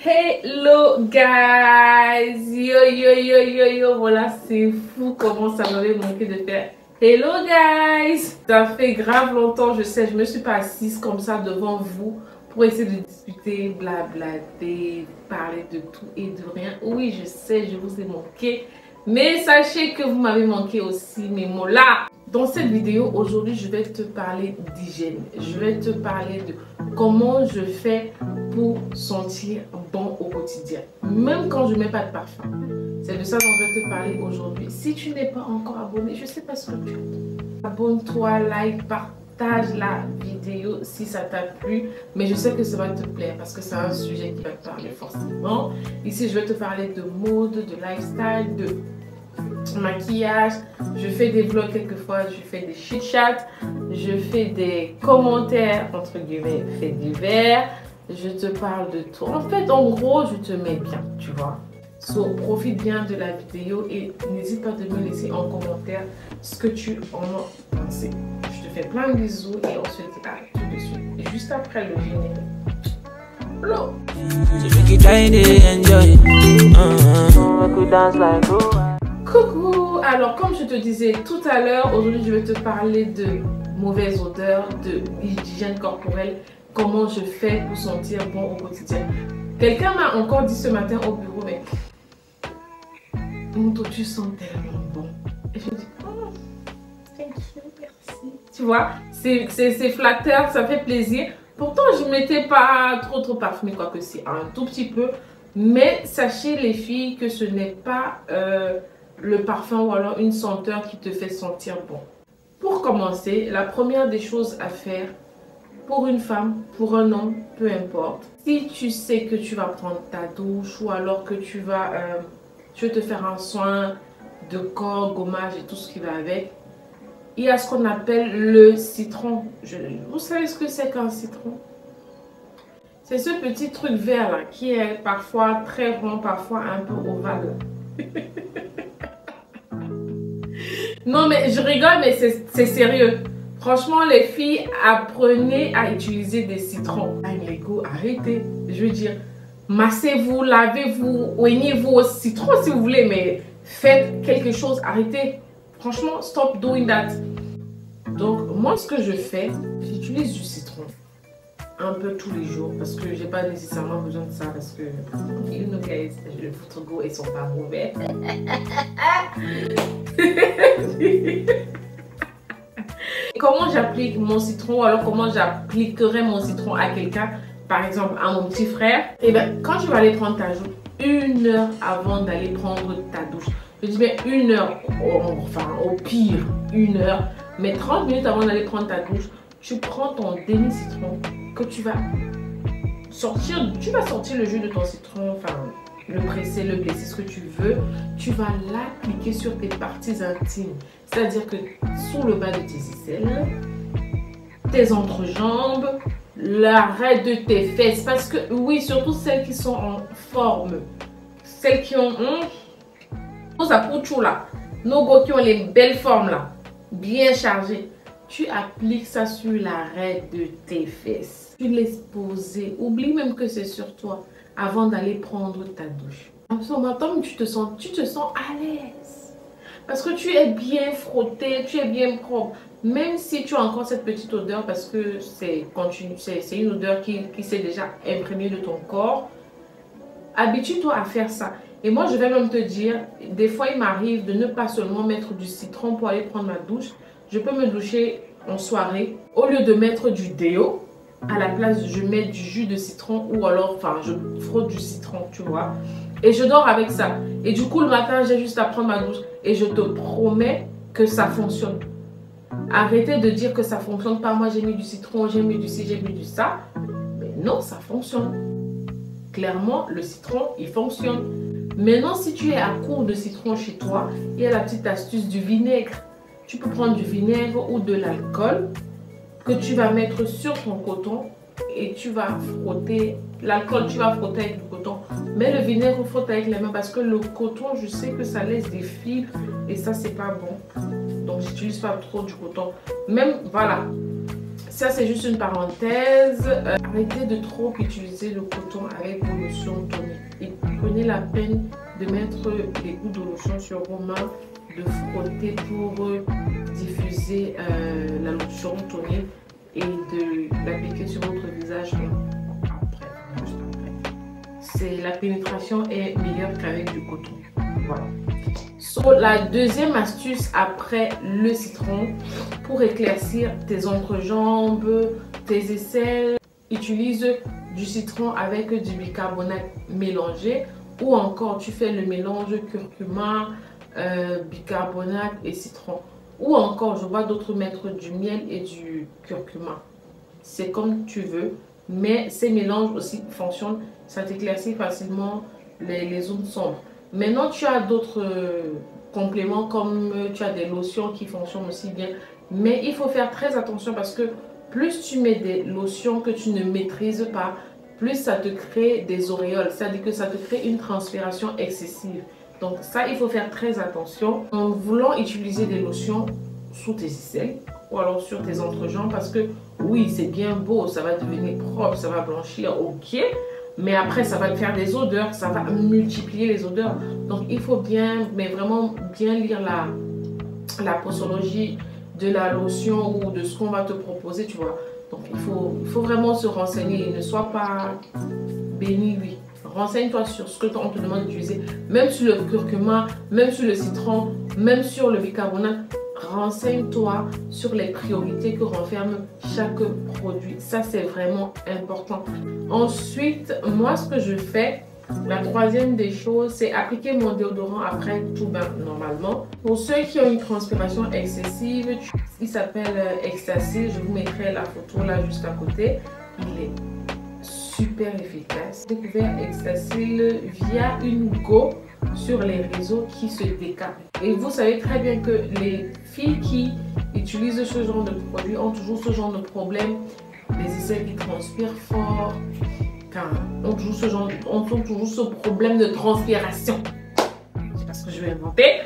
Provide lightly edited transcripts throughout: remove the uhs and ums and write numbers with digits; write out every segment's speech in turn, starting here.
Hello guys, yo, voilà, c'est fou comment ça m'avait manqué de faire hello guys. Ça fait grave longtemps, je sais, je me suis pas assise comme ça devant vous pour essayer de discuter, blablater, parler de tout et de rien. Oui, je sais, je vous ai manqué, mais sachez que vous m'avez manqué aussi, mes mots là. Dans cette vidéo, aujourd'hui, je vais te parler d'hygiène. Je vais te parler de comment je fais pour sentir bon au quotidien. Même quand je ne mets pas de parfum. C'est de ça dont je vais te parler aujourd'hui. Si tu n'es pas encore abonné, je ne sais pas ce que tu as. Abonne-toi, like, partage la vidéo si ça t'a plu. Mais je sais que ça va te plaire parce que c'est un sujet qui va te parler forcément. Ici, je vais te parler de mode, de lifestyle, de maquillage, je fais des vlogs quelquefois, je fais des chit-chats, je fais des commentaires entre guillemets faits divers, je te parle de tout. En fait, en gros, je te mets bien, tu vois. So, profite bien de la vidéo et n'hésite pas de me laisser en commentaire ce que tu en as pensé. Je te fais plein de bisous et on se dit à tout de suite. Et juste après le générique. Hello. Coucou, alors comme je te disais tout à l'heure, aujourd'hui je vais te parler de mauvaise odeur, de hygiène corporelle, comment je fais pour sentir bon au quotidien. Quelqu'un m'a encore dit ce matin au bureau, mais Monto, tu sens tellement bon. Et je me dis, oh, thank you, merci. Tu vois, c'est flatteur, ça fait plaisir. Pourtant, je ne m'étais pas trop parfumée, quoi que c'est un tout petit peu. Mais sachez les filles que ce n'est pas le parfum ou alors une senteur qui te fait sentir bon. Pour commencer, la première des choses à faire pour une femme, pour un homme, peu importe. Si tu sais que tu vas prendre ta douche ou alors que tu veux te faire un soin de corps, gommage et tout ce qui va avec, il y a ce qu'on appelle le citron. Vous savez ce que c'est qu'un citron? C'est ce petit truc vert là qui est parfois très rond, parfois un peu ovale. Non mais je rigole, mais c'est sérieux. Franchement les filles, apprenez à utiliser des citrons. Les go, arrêtez. Je veux dire, massez-vous, lavez-vous, oignez-vous au citron si vous voulez, mais faites quelque chose, arrêtez. Franchement, stop doing that. Donc moi ce que je fais, j'utilise du citron un peu tous les jours parce que j'ai pas nécessairement besoin de ça parce que you know guys, votre goût ils sont pas mauvais. Comment j'applique mon citron, alors comment j'appliquerai mon citron à quelqu'un, par exemple à mon petit frère? Et ben quand tu vas aller prendre ta douche, 1 heure avant d'aller prendre ta douche, je dis bien 1 heure, enfin au pire 1 heure, mais 30 minutes avant d'aller prendre ta douche, tu prends ton demi-citron que tu vas sortir le jus de ton citron, enfin le presser, le blesser, ce que tu veux. Tu vas l'appliquer sur tes parties intimes, c'est-à-dire que sous le bas de tes aisselles, tes entrejambes, l'arrêt de tes fesses, parce que oui, surtout celles qui sont en forme, celles qui ont nos apouchous là, nos go qui ont les belles formes là, bien chargées. Tu appliques ça sur l'arrêt de tes fesses. Tu laisses poser. Oublie même que c'est sur toi avant d'aller prendre ta douche. En ce moment, tu te sens à l'aise. Parce que tu es bien frotté, tu es bien propre. Même si tu as encore cette petite odeur, parce que c'est une odeur qui s'est déjà imprégnée de ton corps. Habitue-toi à faire ça. Et moi, je vais même te dire, des fois, il m'arrive de ne pas seulement mettre du citron pour aller prendre ma douche. Je peux me doucher en soirée. Au lieu de mettre du déo, à la place, je mets du jus de citron ou alors, enfin, je frotte du citron, tu vois. Et je dors avec ça. Et du coup, le matin, j'ai juste à prendre ma douche. Et je te promets que ça fonctionne. Arrêtez de dire que ça fonctionne pas. Moi, j'ai mis du citron, j'ai mis du ci, j'ai mis du ça. Mais non, ça fonctionne. Clairement, le citron, il fonctionne. Maintenant, si tu es à court de citron chez toi, il y a la petite astuce du vinaigre. Tu peux prendre du vinaigre ou de l'alcool que tu vas mettre sur ton coton et tu vas frotter. L'alcool, tu vas frotter avec du coton. Mais le vinaigre, frotte avec les mains parce que le coton, je sais que ça laisse des fibres et ça, c'est pas bon. Donc, j'utilise pas trop du coton. Même, voilà. Ça, c'est juste une parenthèse. arrêtez de trop utiliser le coton avec vos lotions toniques. Et prenez la peine de mettre les gouttes de lotion sur vos mains, de frotter pour diffuser la lotion tonique et de l'appliquer sur votre visage après, juste après. La pénétration est meilleure qu'avec du coton. Voilà. So, la deuxième astuce après le citron pour éclaircir tes entrejambes, tes aisselles, utilise du citron avec du bicarbonate mélangé ou encore tu fais le mélange curcuma, bicarbonate et citron. Ou encore je vois d'autres mettre du miel et du curcuma. C'est comme tu veux, mais ces mélanges aussi fonctionnent, ça t'éclaircit facilement les zones sombres. Maintenant, tu as d'autres compléments comme tu as des lotions qui fonctionnent aussi bien. Mais il faut faire très attention parce que plus tu mets des lotions que tu ne maîtrises pas, plus ça te crée des auréoles. C'est-à-dire que ça te crée une transpiration excessive. Donc ça, il faut faire très attention en voulant utiliser des lotions sous tes aisselles ou alors sur tes entrejambes parce que oui, c'est bien beau, ça va devenir propre, ça va blanchir, ok. Mais après, ça va te faire des odeurs, ça va multiplier les odeurs. Donc, il faut bien, mais vraiment bien lire la posologie de la lotion ou de ce qu'on va te proposer, tu vois. Donc, il faut vraiment se renseigner. Ne sois pas béni, oui. Renseigne-toi sur ce que on te demande d'utiliser. Même sur le curcuma, même sur le citron, même sur le bicarbonate. Renseigne-toi sur les priorités que renferme chaque produit. Ça, c'est vraiment important. Ensuite, moi, ce que je fais, la troisième des choses, c'est appliquer mon déodorant après tout bain, normalement. Pour ceux qui ont une transpiration excessive, il s'appelle Ecstasy. Je vous mettrai la photo là juste à côté. Il est super efficace. J'ai découvert Ecstasy via une go sur les réseaux qui se décapent. Et vous savez très bien que les filles qui utilisent ce genre de produit ont toujours ce genre de problème. Les aisselles qui transpirent fort, ont toujours ce problème de transpiration. Je sais pas ce que je vais inventer,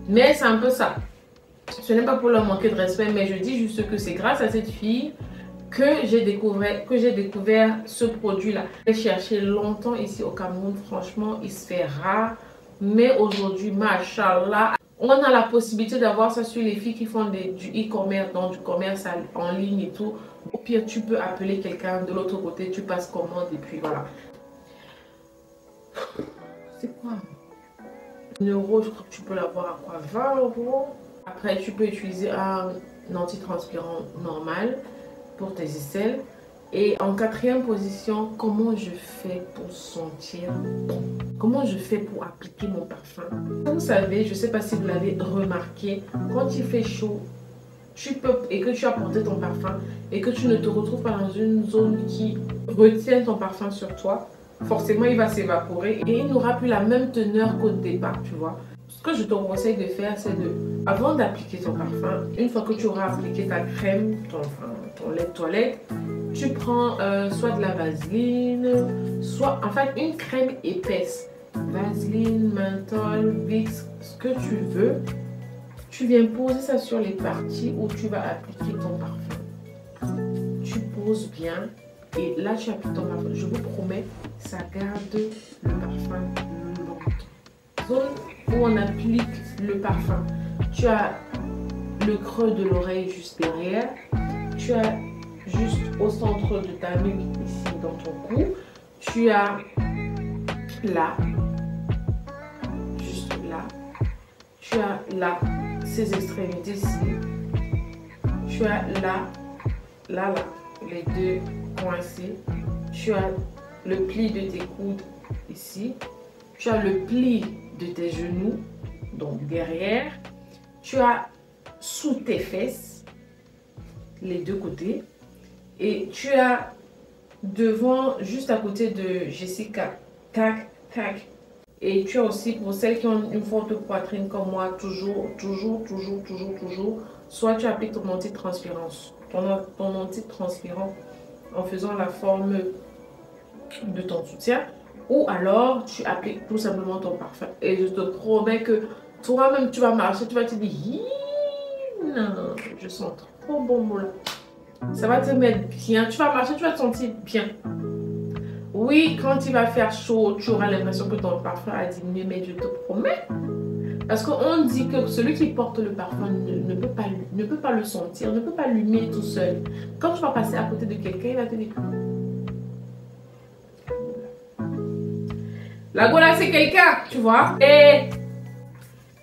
mais c'est un peu ça. Ce n'est pas pour leur manquer de respect, mais je dis juste que c'est grâce à cette fille que j'ai découvert ce produit-là. J'ai cherché longtemps ici au Cameroun, franchement, il se fait rare. Mais aujourd'hui, machallah, on a la possibilité d'avoir ça sur les filles qui font du e-commerce, donc du commerce en ligne et tout. Au pire, tu peux appeler quelqu'un de l'autre côté, tu passes commande et puis voilà. C'est quoi? 1 euro, je crois que tu peux l'avoir à quoi? 20 euros. Après, tu peux utiliser un antitranspirant normal pour tes aisselles. Et en quatrième position, comment je fais pour sentir bon? Comment je fais pour appliquer mon parfum? Vous savez, je ne sais pas si vous l'avez remarqué, quand il fait chaud, et que tu as porté ton parfum et que tu ne te retrouves pas dans une zone qui retient ton parfum sur toi, forcément il va s'évaporer et il n'aura plus la même teneur qu'au départ, tu vois. Ce que je te conseille de faire, c'est avant d'appliquer ton parfum, une fois que tu auras appliqué ta crème, ton lait de toilette, tu prends soit de la vaseline, soit en fait une crème épaisse. Vaseline, menthol, Vicks, ce que tu veux. Tu viens poser ça sur les parties où tu vas appliquer ton parfum. Tu poses bien et là tu appliques ton parfum. Je vous promets, ça garde le parfum longtemps. Zone où on applique le parfum. Tu as le creux de l'oreille juste derrière. Tu as juste au centre de ta nuque, ici dans ton cou. Tu as là, juste là. Tu as là, ces extrémités ici. Tu as là, les deux coincés. Tu as le pli de tes coudes ici. Tu as le pli de tes genoux, donc derrière. Tu as sous tes fesses, les deux côtés. Et tu as devant, juste à côté de Jessica, tac, tac. Et tu as aussi, pour celles qui ont une forte poitrine comme moi, toujours, soit tu appliques ton antitranspirant, ton antitranspirant en faisant la forme de ton soutien, ou alors tu appliques tout simplement ton parfum. Et je te promets que toi-même, tu vas marcher, tu vas te dire, non, je sens trop bon là. Ça va te mettre bien. Tu vas marcher, tu vas te sentir bien. Oui, quand il va faire chaud, tu auras l'impression que ton parfum a diminué, mais je te promets. Parce qu'on dit que celui qui porte le parfum ne peut pas le sentir, ne peut pas l'humer tout seul. Quand tu vas passer à côté de quelqu'un, il va te dire... La go là, c'est quelqu'un, tu vois. Et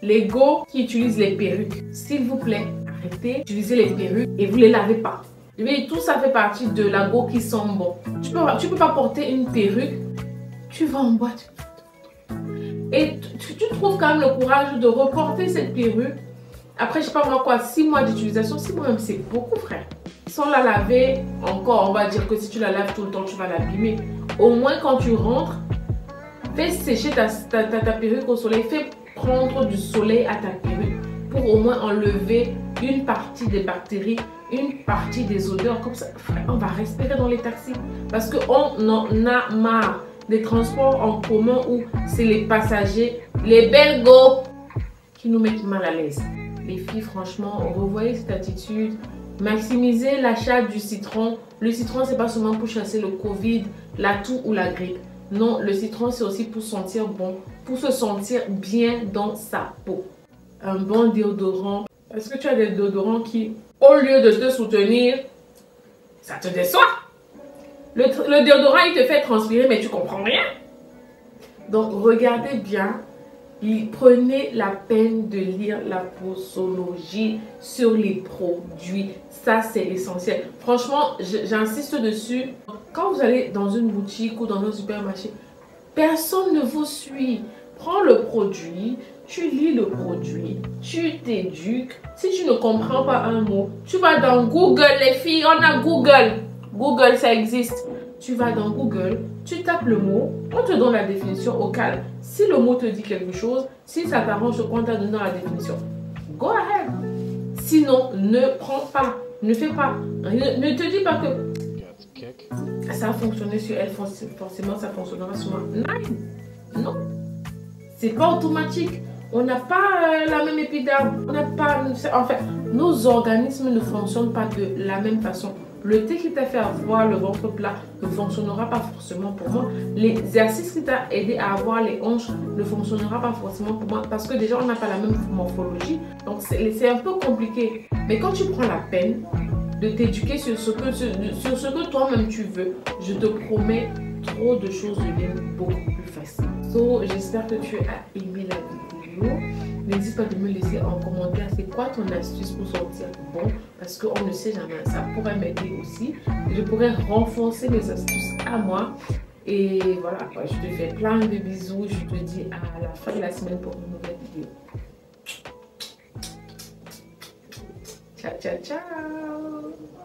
les go qui utilisent les perruques, s'il vous plaît, arrêtez d'utiliser les perruques et vous ne les lavez pas. Et tout ça fait partie de la go qui sent bon. Tu peux pas porter une perruque, tu vas en boîte. Et tu trouves quand même le courage de reporter cette perruque. Après, je sais pas moi quoi, 6 mois d'utilisation, 6 mois même, c'est beaucoup, frère. Sans la laver, encore, on va dire que si tu la laves tout le temps, tu vas l'abîmer. Au moins, quand tu rentres, fais sécher ta perruque au soleil. Fais prendre du soleil à ta perruque pour au moins enlever une partie des bactéries, une partie des odeurs. Comme ça, frère, on va respirer dans les taxis. Parce qu'on en a marre des transports en commun où c'est les passagers, les belgos, qui nous mettent mal à l'aise. Les filles, franchement, revoyez cette attitude. Maximisez l'achat du citron. Le citron, c'est pas seulement pour chasser le Covid, la toux ou la grippe. Non, le citron, c'est aussi pour sentir bon, pour se sentir bien dans sa peau. Un bon déodorant. Est-ce que tu as des déodorants qui, au lieu de te soutenir, ça te déçoit? Le déodorant, il te fait transpirer, mais tu comprends rien. Donc, regardez bien. Prenez la peine de lire la posologie sur les produits. Ça, c'est essentiel. Franchement, j'insiste dessus. Quand vous allez dans une boutique ou dans un supermarché, personne ne vous suit. Prends le produit, tu lis le produit, tu t'éduques. Si tu ne comprends pas un mot, tu vas dans Google, les filles, on a Google. Google, ça existe. Tu vas dans Google, tu tapes le mot, on te donne la définition au calme. Si le mot te dit quelque chose, si ça t'arrange ce qu'on t'a donné dans la définition, go ahead. Sinon, ne prends pas, ne fais pas. Ne te dis pas que ça a fonctionné sur elle, forcément ça fonctionnera sur moi. Non, c'est pas automatique. On n'a pas la même épiderme, on n'a pas... En fait, nos organismes ne fonctionnent pas de la même façon. Le thé qui t'a fait avoir le ventre plat ne fonctionnera pas forcément pour moi. L'exercice qui t'a aidé à avoir les hanches ne fonctionnera pas forcément pour moi parce que déjà on n'a pas la même morphologie. Donc c'est un peu compliqué. Mais quand tu prends la peine de t'éduquer sur ce que toi-même tu veux, je te promets, trop de choses deviennent beaucoup plus faciles. So, j'espère que tu as aimé la vidéo. N'hésite pas de me laisser en commentaire c'est quoi ton astuce pour sentir bon, parce qu'on ne sait jamais, ça pourrait m'aider aussi. Je pourrais renforcer mes astuces à moi. Et voilà, je te fais plein de bisous. Je te dis à la fin de la semaine pour une nouvelle vidéo. Ciao, ciao, ciao.